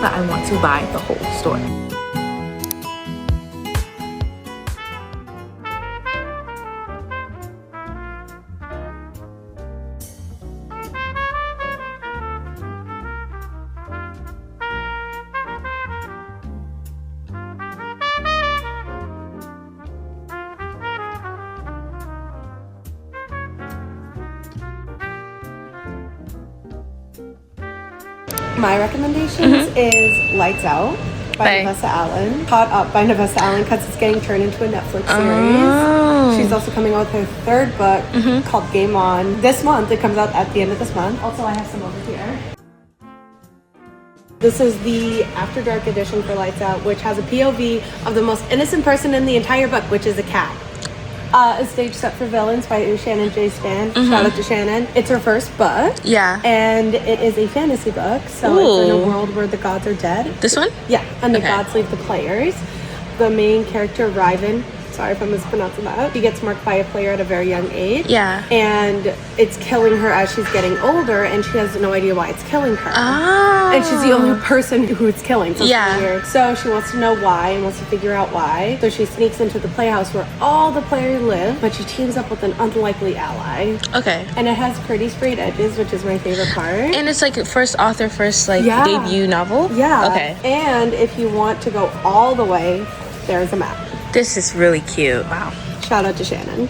but I want to buy the whole store. My recommendations is Lights Out by Navessa Allen. Caught Up by Navessa Allen because it's getting turned into a Netflix series. She's also coming out with her third book called Game On this month. It comes out at the end of this month. Also, I have some over here. This is the After Dark edition for Lights Out, which has a POV of the most innocent person in the entire book, which is a cat. A Stage Set for Villains by Shannon J. Span. Shout out to Shannon. It's her first book. Yeah. And it is a fantasy book. So it's in a world where the gods are dead. This one? Yeah. And the gods leave the players. The main character, Riven, sorry if I'm mispronouncing that, she gets marked by a player at a very young age. Yeah. And it's killing her as she's getting older, and she has no idea why it's killing her. Oh. And she's the only person who it's killing. So yeah. It's weird. So she wants to know why and wants to figure out why. So she sneaks into the playhouse where all the players live, but she teams up with an unlikely ally. Okay. And it has pretty straight edges, which is my favorite part. And it's like first author, first like debut novel? Yeah. Okay. And if you want to go all the way, there's a map. This is really cute. Wow. Shout out to Shannon.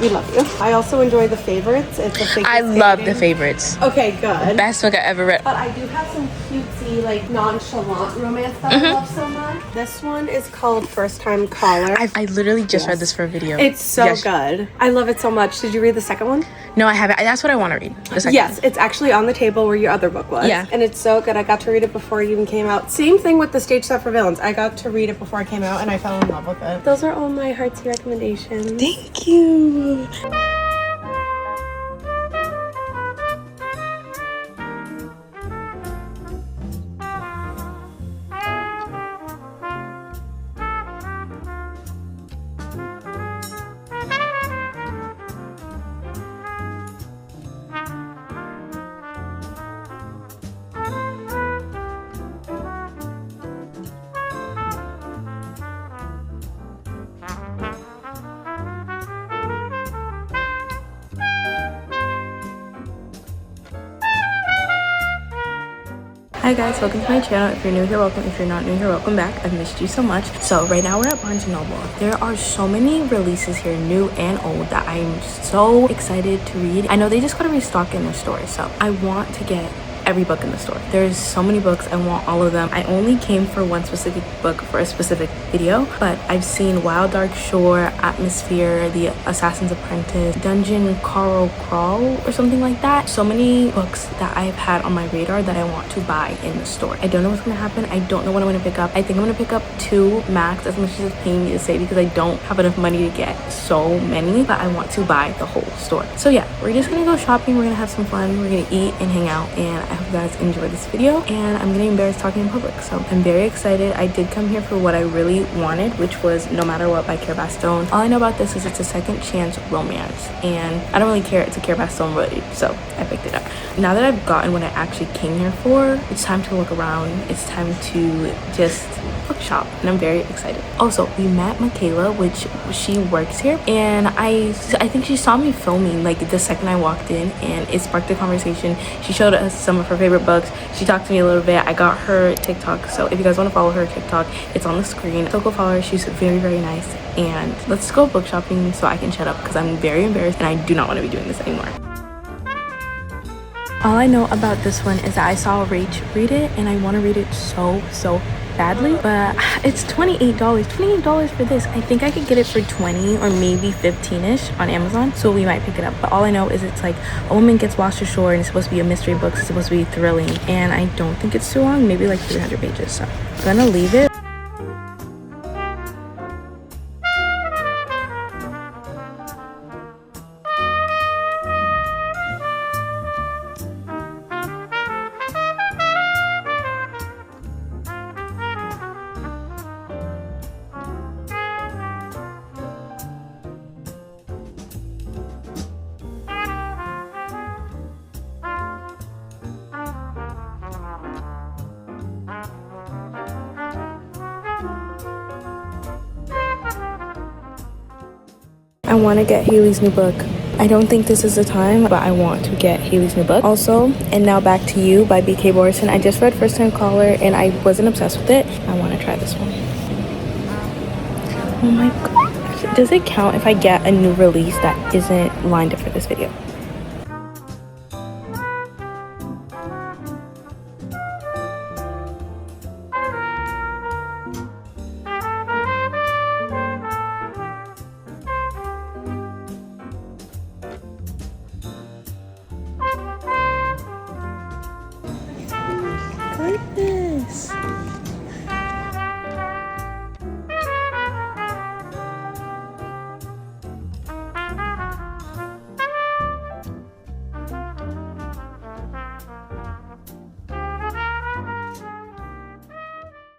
We love you. I also enjoy The Favorites. It's a I love The Favorites. Okay, good. Best book I ever read. But I do have some cutesy, like nonchalant romance that I love so much. This one is called First Time Caller. I literally just read this for a video. It's so good. I love it so much. Did you read the second one? No, I haven't. That's what I want to read. The second Yes, one. it's actually on the table where your other book was. Yeah. And it's so good. I got to read it before it even came out. Same thing with the Stage Set for Villains. I got to read it before it came out and I fell in love with it. Those are all my heartsy recommendations. Thank you. Hi guys, welcome to my channel. If you're new here, welcome. If you're not new here, welcome back. I've missed you so much. So right now we're at Barnes & Noble. There are so many releases here, new and old, that I'm so excited to read. I know they just got to restock in their stores, so I want to get every book in the store. There's so many books. I want all of them. I only came for one specific book for a specific video, but I've seen Wild Dark Shore, Atmosphere, The Assassin's Apprentice, Dungeon Carl Crawl or something like that. So many books that I've had on my radar that I want to buy in the store. I don't know what's gonna happen. I don't know what I'm gonna pick up. I think I'm gonna pick up 2 max, as much as it's paying me to say, because I don't have enough money to get so many, but I want to buy the whole store. So yeah, we're just gonna go shopping. We're gonna have some fun. We're gonna eat and hang out, and I hope you guys enjoy this video. And I'm getting embarrassed talking in public, so I'm very excited. I did come here for what I really wanted, which was No Matter What by Care Bastone. All I know about this is it's a second chance romance, and I don't really care. It's a Care Bastone read, so I picked it up. Now that I've gotten what I actually came here for, it's time to look around. It's time to just book shop, and I'm very excited. Also, we met Michaela, which she works here, and I think she saw me filming like the second I walked in, and it sparked a conversation. She showed us some of her favorite books. She talked to me a little bit. I got her TikTok, so if you guys want to follow her TikTok, it's on the screen. So go follow her. She's very, very nice. And let's go book shopping so I can shut up, because I'm very embarrassed and I do not want to be doing this anymore. All I know about this one is that I saw Rach read it, and I want to read it so badly, but it's $28 for this. I think I could get it for 20 or maybe 15ish on Amazon, so we might pick it up. But all I know is it's like a woman gets washed ashore, and it's supposed to be a mystery book. It's supposed to be thrilling, and I don't think it's too long, maybe like 300 pages, so I'm gonna leave it. I want to get Haley's new book. I don't think this is the time, but I want to get Haley's new book. Also, And Now Back to You by B.K. Borison. I just read First Time Caller and I wasn't obsessed with it. I want to try this one. Oh my gosh. Does it count if I get a new release that isn't lined up for this video? Goodness.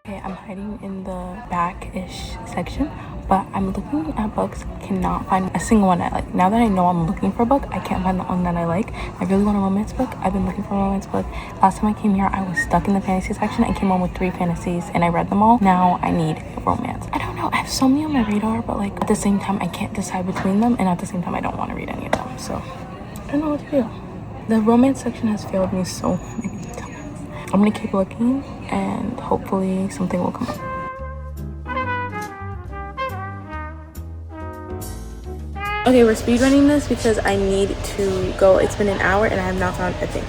Okay, I'm hiding in the back-ish section, but I'm looking at books, cannot find a single one I like. Now that I know I'm looking for a book, I can't find the one that I like. I really want a romance book. I've been looking for a romance book. Last time I came here, I was stuck in the fantasy section. I came home with 3 fantasies and I read them all. Now I need a romance. I don't know, I have so many on my radar, but like at the same time, I can't decide between them, and at the same time, I don't want to read any of them. So I don't know what to do. The romance section has failed me so many times. I'm gonna keep looking and hopefully something will come up. Okay, we're speed running this because I need to go. It's been an hour and I have not found a thing.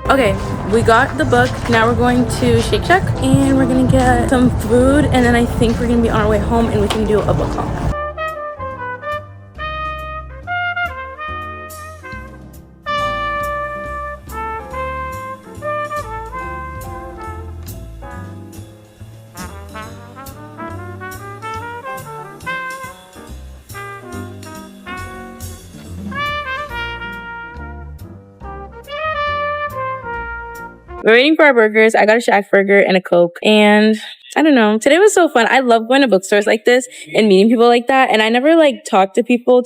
Okay, we got the book. Now we're going to Shake Shack and we're gonna get some food, and then I think we're gonna be on our way home and we can do a book haul. We're waiting for our burgers. I got a Shack burger and a Coke. And I don't know. Today was so fun. I love going to bookstores like this and meeting people like that. And I never like talk to people.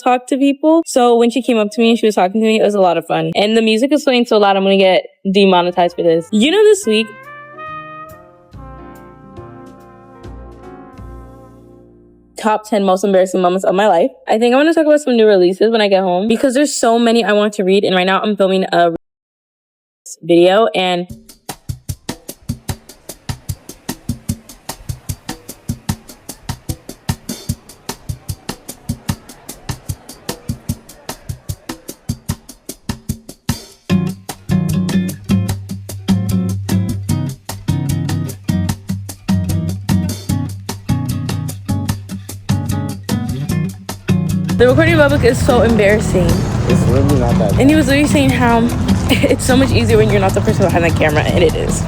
So when she came up to me and she was talking to me, it was a lot of fun. And the music is playing so loud, I'm going to get demonetized for this. You know, this week, top 10 most embarrassing moments of my life. I think I want to talk about some new releases when I get home because there's so many I want to read. And right now I'm filming a video and the recording of my book is so embarrassing. It's literally not that bad. And he was literally saying how it's so much easier when you're not the person behind the camera, and it is.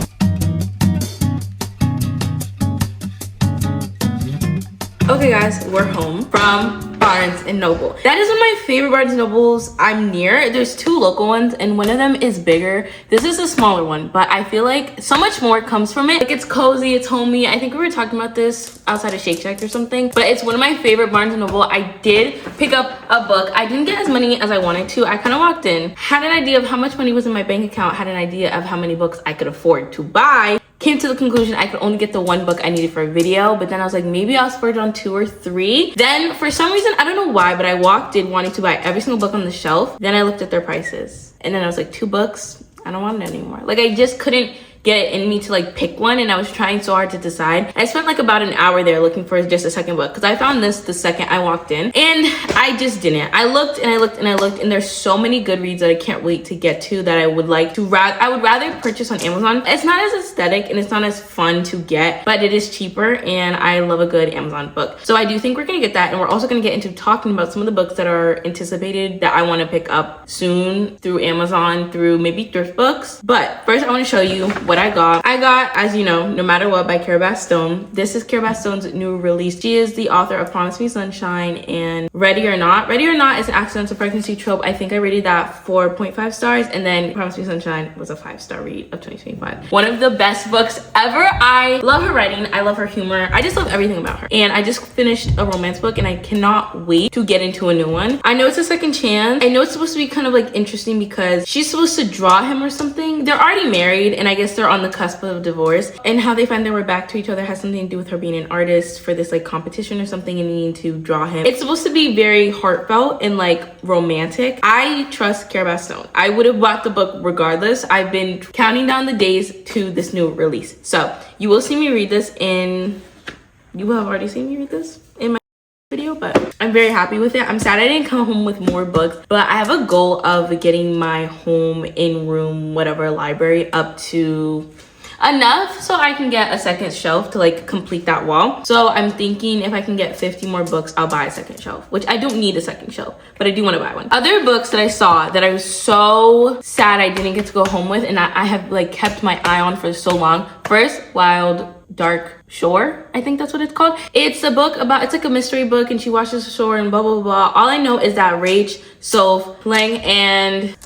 Okay guys, we're home from Barnes & Noble. That is one of my favorite Barnes & Nobles I'm near. There's 2 local ones and one of them is bigger. This is a smaller one, but I feel like so much more comes from it. Like it's cozy, it's homey. I think we were talking about this outside of Shake Shack or something, but it's one of my favorite Barnes & Noble. I did pick up a book. I didn't get as many as I wanted to. I kind of walked in, had an idea of how much money was in my bank account, had an idea of how many books I could afford to buy. Came to the conclusion I could only get the 1 book I needed for a video, but then I was like, maybe I'll splurge on 2 or 3. Then for some reason, I don't know why, but I walked in wanting to buy every single book on the shelf. Then I looked at their prices and then I was like, 2 books, I don't want it anymore. Like I just couldn't get it in me to like pick one, and I was trying so hard to decide. I spent like about an hour there looking for just a second book because I found this the second I walked in, and I just didn't. I looked and I looked and I looked, and there's so many good reads that I can't wait to get to that I would like to I would rather purchase on Amazon. It's not as aesthetic and it's not as fun to get, but it is cheaper, and I love a good Amazon book. So I do think we're gonna get that, and we're also gonna get into talking about some of the books that are anticipated that I want to pick up soon through Amazon, through maybe thrift books. But first I want to show you what I got, as you know, No Matter What by Kara Bastone. This is Kara Bastone's new release. She is the author of Promise Me Sunshine and Ready or Not. Ready or Not is an accidental pregnancy trope. I think I rated that 4.5 stars, and then Promise Me Sunshine was a 5-star read of 2025. One of the best books ever. I love her writing. I love her humor. I just love everything about her. And I just finished a romance book, and I cannot wait to get into a new one. I know it's a second chance. I know it's supposed to be kind of like interesting because she's supposed to draw him or something. They're already married, and I guess they're on the cusp of divorce, and how they find their way back to each other has something to do with her being an artist for this like competition or something and needing to draw him. It's supposed to be very heartfelt and like romantic. I trust Care Stone. I would have bought the book regardless. I've been counting down the days to this new release. So you will see me read this in, you will have already seen me read this in my video, but I'm very happy with it. I'm sad I didn't come home with more books, but I have a goal of getting my home in room whatever library up to enough so I can get a second shelf to like complete that wall. So I'm thinking if I can get 50 more books, I'll buy a second shelf, which I don't need a second shelf, but I do want to buy one. Other books that I saw that I was so sad I didn't get to go home with, and I have like kept my eye on for so long. First, Wild Dark Shore, I think that's what it's called. It's a book about, it's like a mystery book, and she washes the shore and blah blah blah. All I know is that Rach, Soph, Lang, and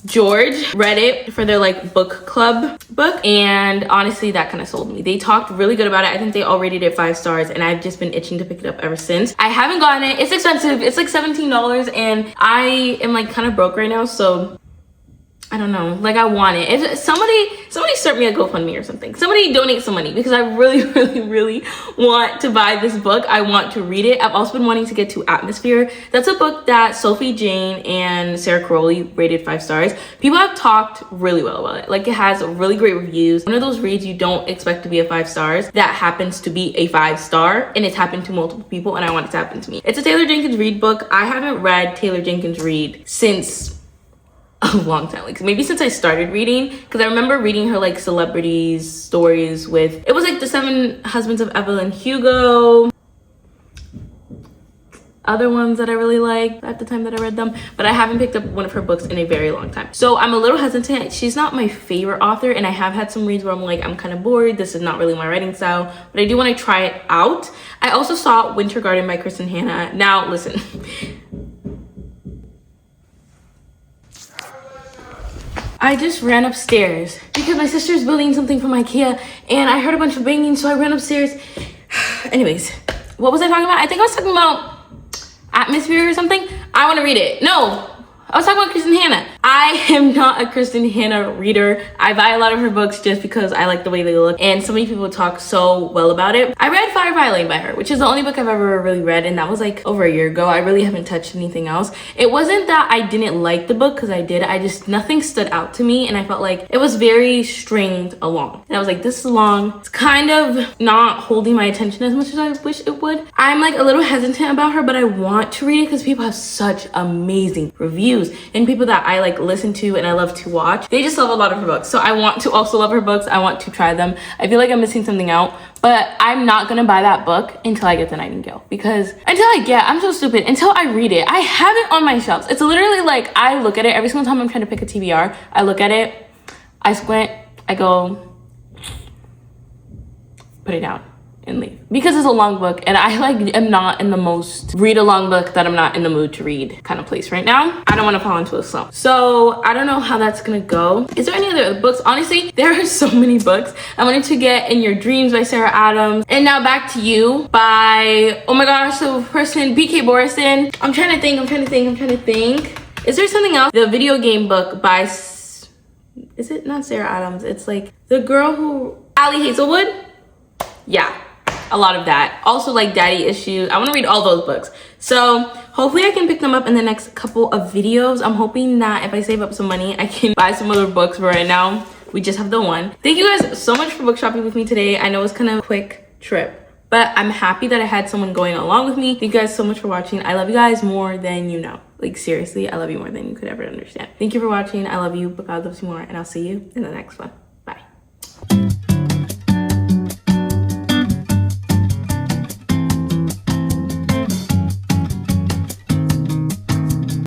George read it for their like book club book, and honestly that kind of sold me. They talked really good about it. I think they all rated it 5 stars, and I've just been itching to pick it up ever since. I haven't gotten it. It's expensive. It's like $17, and I am like kind of broke right now, so I don't know, like I want it. If somebody start me a GoFundMe or something. Somebody donate some money, because I really want to buy this book. I want to read it. I've also been wanting to get to Atmosphere. That's a book that Sophie Jane and Sarah Crowley rated 5 stars. People have talked really well about it. Like it has really great reviews. One of those reads you don't expect to be a 5 stars that happens to be a 5 star, and it's happened to multiple people, and I want it to happen to me. It's a Taylor Jenkins Reid book. I haven't read Taylor Jenkins Reid since a long time, like maybe since I started reading, because I remember reading her like celebrities stories with, it was like The 7 Husbands of Evelyn Hugo, other ones that I really liked at the time that I read them, but I haven't picked up one of her books in a very long time. So I'm a little hesitant. She's not my favorite author, and I have had some reads where I'm like, I'm kind of bored. This is not really my writing style, but I do want to try it out. I also saw Winter Garden by Kristen Hanna. Now listen, I just ran upstairs because my sister's building something from IKEA, and I heard a bunch of banging, so I ran upstairs. Anyways, what was I talking about? I think I was talking about Atmosphere or something. I want to read it. No, I was talking about Kristen Hanna. I am not a Kristen Hanna reader. I buy a lot of her books just because I like the way they look, and so many people talk so well about it. I read Fire Violin by her, which is the only book I've ever really read, and that was like over a year ago. I really haven't touched anything else. It wasn't that I didn't like the book, because I did. I just, nothing stood out to me, and I felt like it was very stringed along. And I was like, this is long. It's kind of not holding my attention as much as I wish it would. I'm like a little hesitant about her, but I want to read it because people have such amazing reviews, and people that I like listen to and I love to watch, they just love a lot of her books. So I want to also love her books. I want to try them. I feel like I'm missing something out, but I'm not gonna buy that book until I get The Nightingale, because I'm so stupid, until I read it. I have it on my shelves. It's literally like, I look at it every single time I'm trying to pick a TBR. I look at it, I squint, I go, put it down and leave, because it's a long book, and I like am not in the most read a long book that I'm not in the mood to read kind of place right now. I don't want to fall into a slump, so I don't know how that's gonna go. Is there any other books? Honestly, there are so many books. I wanted to get In Your Dreams by Sarah Adams, and Now Back to You by, oh my gosh, the person BK Borison. I'm trying to think. Is there something else? The video game book by, is it not Sarah Adams? It's like the girl who, Allie Hazelwood. Yeah, a lot of that. Also like Daddy Issues. I want to read all those books, so hopefully I can pick them up in the next couple of videos. I'm hoping that if I save up some money, I can buy some other books, but right now we just have the one. Thank you guys so much for book shopping with me today. I know it's kind of a quick trip, but I'm happy that I had someone going along with me. Thank you guys so much for watching. I love you guys more than you know. Like seriously, I love you more than you could ever understand. Thank you for watching. I love you, but God loves you more, and I'll see you in the next one.